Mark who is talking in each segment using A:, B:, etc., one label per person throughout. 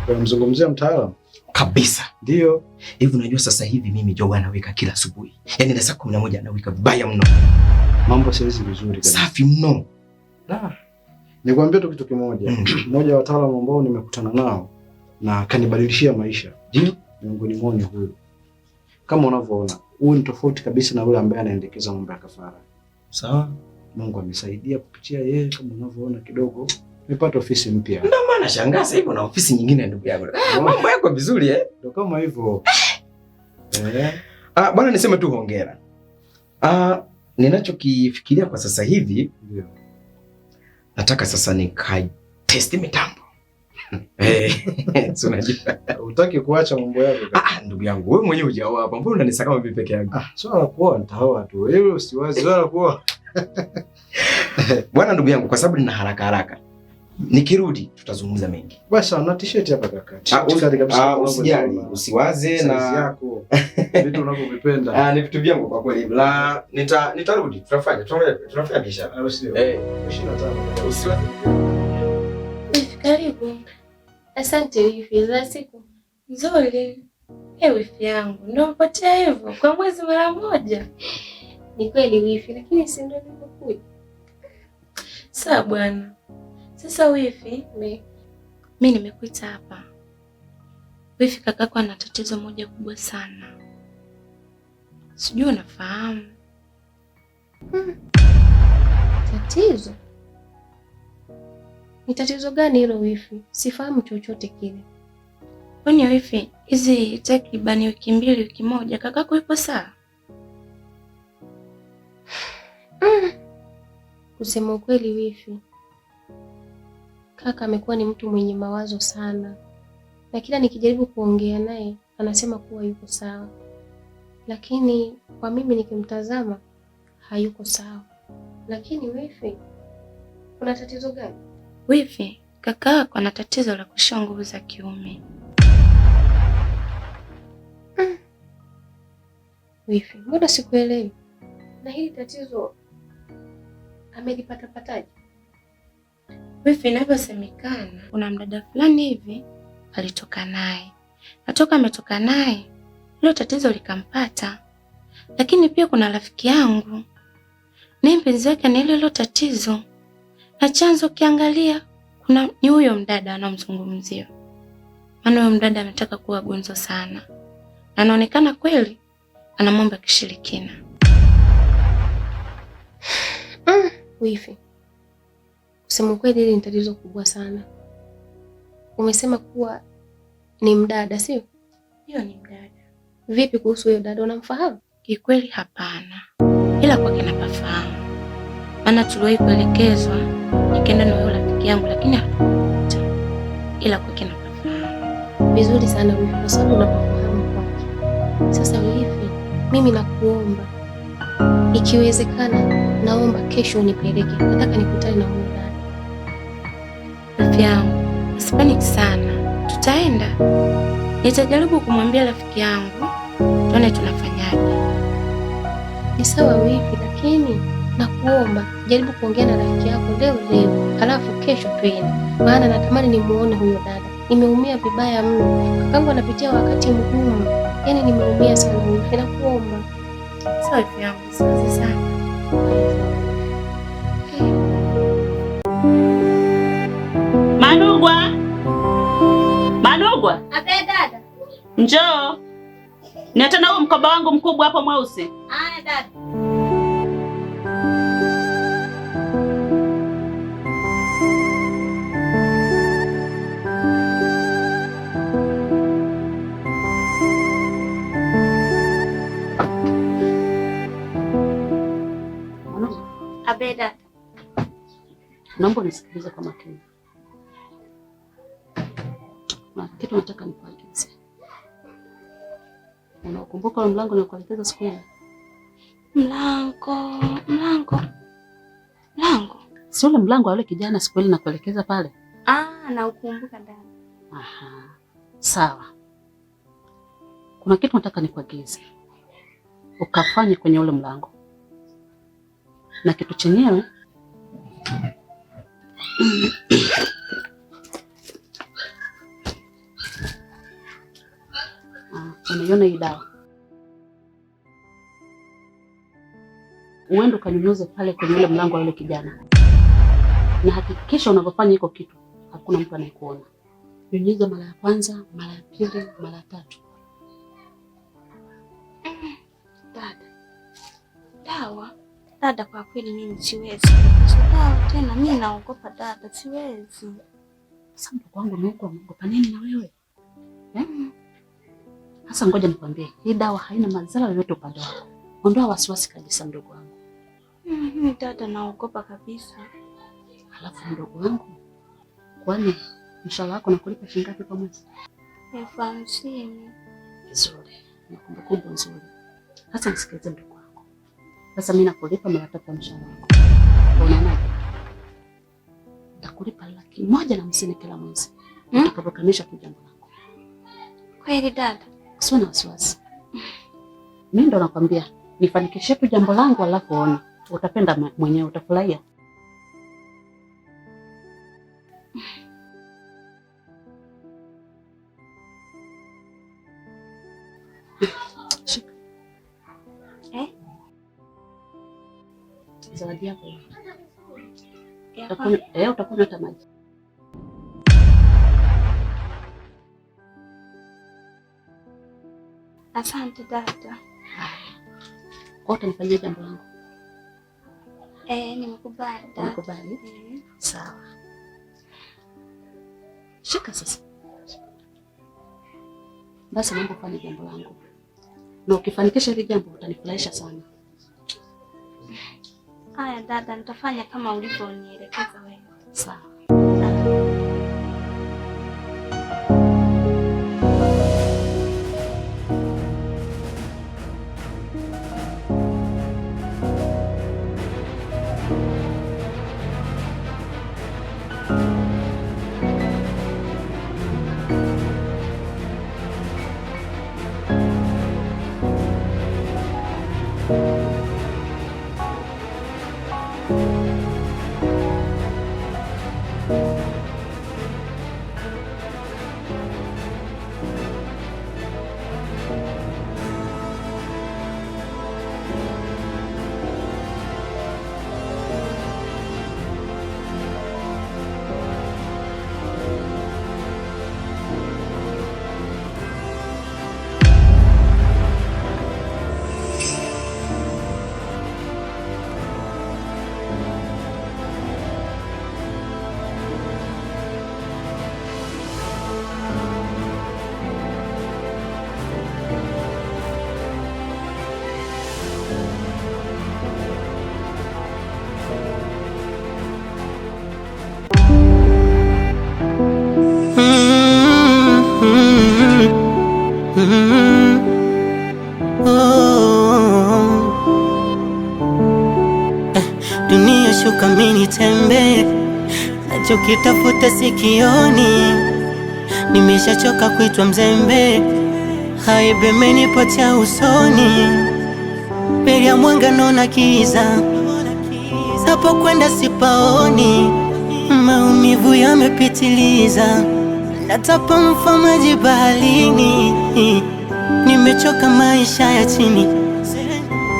A: Unamzungumzia mtaalamu?
B: Kabisa.
A: Ndio.
B: Hivi unajua sasa hivi mimi Joga anaweka kila asubuhi. Yaani na saa 11 anaweka vibaya mno.
A: Mambo siwezi vizuri kabisa.
B: Safi mno.
A: Nikwambia tu kitu kimoja. Mmoja wa wataalamu ambao nimekutana nao na kanibadilishia maisha.
B: Ndio.
A: Miongoni mwao ni huyu. Kama unavyoona, huyu ni tofauti kabisa na yule ambaye anaendekeza mambo ya kafara.
B: Sawa.
A: Mungu amesaidia kupitia yeye, kama unavyoona kidogo nimepata ofisi mpya.
B: Ndio maana shangaza hivyo na ofisi nyingine ndugu yangu. Mambo yako vizuri
A: Ndio kama hivyo.
B: Bwana niseme tu hongera. Ninachokifikiria kwa sasa hivi,
A: ndio.
B: Nataka sasa nikai test mitambo. Unajua.
A: Hutaki kuacha mambo yako.
B: Ndugu yangu, wewe mwenyewe hujaoa hapa. Mbona unanisaka kama mimi peke yangu?
A: Swala kuoa nitaoa tu. Wewe usiwazi swala kuoa.
B: Bwana ndugu yangu, kwa sababu nina haraka. Nikirudi tutazungumza mengi.
A: Basi na t-shirt hapa kaka.
B: Usijali, usiwaze na
A: yako. Vitu unavyovipenda.
B: Ni vitu vyangu kwa kweli. Nitarudi. Tunafanya biashara.
A: Usiwe.
B: 25. Usiwaze.
C: Karibu. Asante wifi, za siku nzuri. Wifi yangu, ndio mpotea hivyo kwa mwezi mara moja. Ni kweli wifi, lakini si ndio nilipokuja. Sawa bwana. Sasa wifi, mimi nimekuita hapa. Wifi, kakako ana tatizo moja kubwa sana. Sijui unafahamu. Tatizo? Ni tatizo gani hilo wifi? Sifahamu chochote kile. Kwani wifi, hizi takriban wiki 2 wiki moja kakako yupo sawa? Kusema ukweli wifi, kaka amekuwa ni mtu mwenye mawazo sana, na kila nikijaribu kuongea naye anasema kuwa yuko sawa, lakini kwa mimi nikimtazama hayuko sawa. Lakini wifi, kuna tatizo gani? Wifi, kaka yako ana tatizo la kuishiwa nguvu za kiume. Wifi, mbona sikuelewi? Na hili tatizo amelipata pataje? Wifi, inavyosemekana kuna mdada fulani hivi alitoka naye. Ametoka naye, hilo tatizo likampata. Lakini pia kuna rafiki yangu naye mpenzi wake na hilo tatizo. Na chanzo kiangalia ni huyo mdada anamzungumzia. Maana huyo mdada ametaka kuwa gonzo sana. Na anaonekana kweli ana mambo ya kishirikina. Wifi, kusema kweli hili ni tatizo kubwa sana. Umesema kuwa ni mdada, sio? Hiyo ni mdada. Vipi kuhusu huyo dada, unamfahamu? Kikweli hapana. Ila kwake napafahamu. Maana tuliwahi kuelekezwa nikaenda na yule rafiki yangu, lakini hatukukuta. Ila kwake napafahamu. Vizuri sana wifi, kwa sababu unapafahamu kwake. Sasa wifi, mimi nakuomba ikiwezekana, naomba kesho unipeleke. Nataka nikutane na huyo dada. Rafiki yangu, usipanic sana. Tutaenda. Nitajaribu kumwambia rafiki yangu tuone tunafanyaje. Ni sawa wifi, lakini nakuomba jaribu kuongea na rafiki yako leo, halafu kesho twende. Maana natamani nimuone huyo dada. Nimeumia vibaya mno. Kakangu anapitia wakati mgumu. Yaani nimeumia sana wifi, nakuomba. Sawa wifi yangu, asante sana.
D: Manugwa.
C: Ape dada.
D: Njoo. Niata na huo mkoba wangu mkubwa hapo mweusi.
C: Dada. Ape dada.
D: Naomba unisikilize kwa makini. Na kitu nataka nikuagize. Unakumbuka ule mlango nilikuelekeza siku ile?
C: Mlango.
D: Si ule mlango wa yule kijana siku ile nakuelekeza pale?
C: Na ukumbuka ndani.
D: Aha. Sawa. Kuna kitu nataka nikuagize. Ukafanye kwenye ule mlango. Na kitu chenyewe unaiona hii dawa, uende ukanyunyuze pale kwenye ule mlango wa yule kijana, na hakikisha unavyofanya hiko kitu hakuna mtu anayekuona. Nyunyiza mara ya kwanza, mara ya pili, mara ya tatu.
C: Dada, kwa kweli mimi siwezi. Dawa tena, mimi naogopa dada, siwezi.
D: Sasa mdogo wangu unaogopa nini na wewe? Sasa ngoja nikwambie, hii dawa haina madhara yoyote upande wako. Ondoa wasiwasi kabisa mdogo wangu.
C: Mimi dada naogopa kabisa.
D: Halafu mdogo wangu, kwani mshahara wako nakulipa shilingi ngapi kwa mwezi?
C: 50,000.
D: Nzuri. Ni kumbukumbu nzuri. Sasa nisikilize mdogo wangu. Sasa mimi nakulipa mara 3 mshahara wako. Unaona? Nitakulipa 150,000 kila mwezi. Utakapokamilisha tu jambo lako.
C: Kweli dada?
D: Usiwe na wasiwasi. Mimi ndo nakwambia, nifanikishe tu jambo langu alafu ona. Utapenda mwenyewe, utafurahia. Zawadi yako. Utakunywa hata maji.
C: Asante dada.
D: Kwa utanifanyia jambo langu?
C: Nimekubali dada.
D: Nimekubali? Sawa. Shika sasa. Basi mambo fanya jambo langu. Na ukifanikisha hili jambo utanifurahisha sana.
C: Haya dada, nitafanya kama ulivyonielekeza wewe.
D: Sawa.
E: Dunia shuka mini tembe, nachokitafuta sikioni, nimeshachoka kuitwa mzembe, haibe menipotea usoni, mbele ya mwanga naona kiza, hapo kwenda sipaoni, maumivu yamepitiliza, natapa mfa maji baharini, nimechoka maisha ya chini,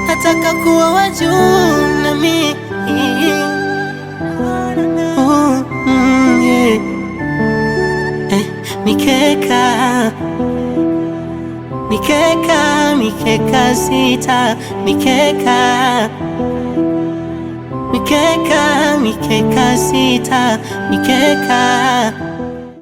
E: nataka kuwa wa juu nami. Mikeka, mikeka, mikeka sita, mikeka, mikeka, mikeka sita, mikeka.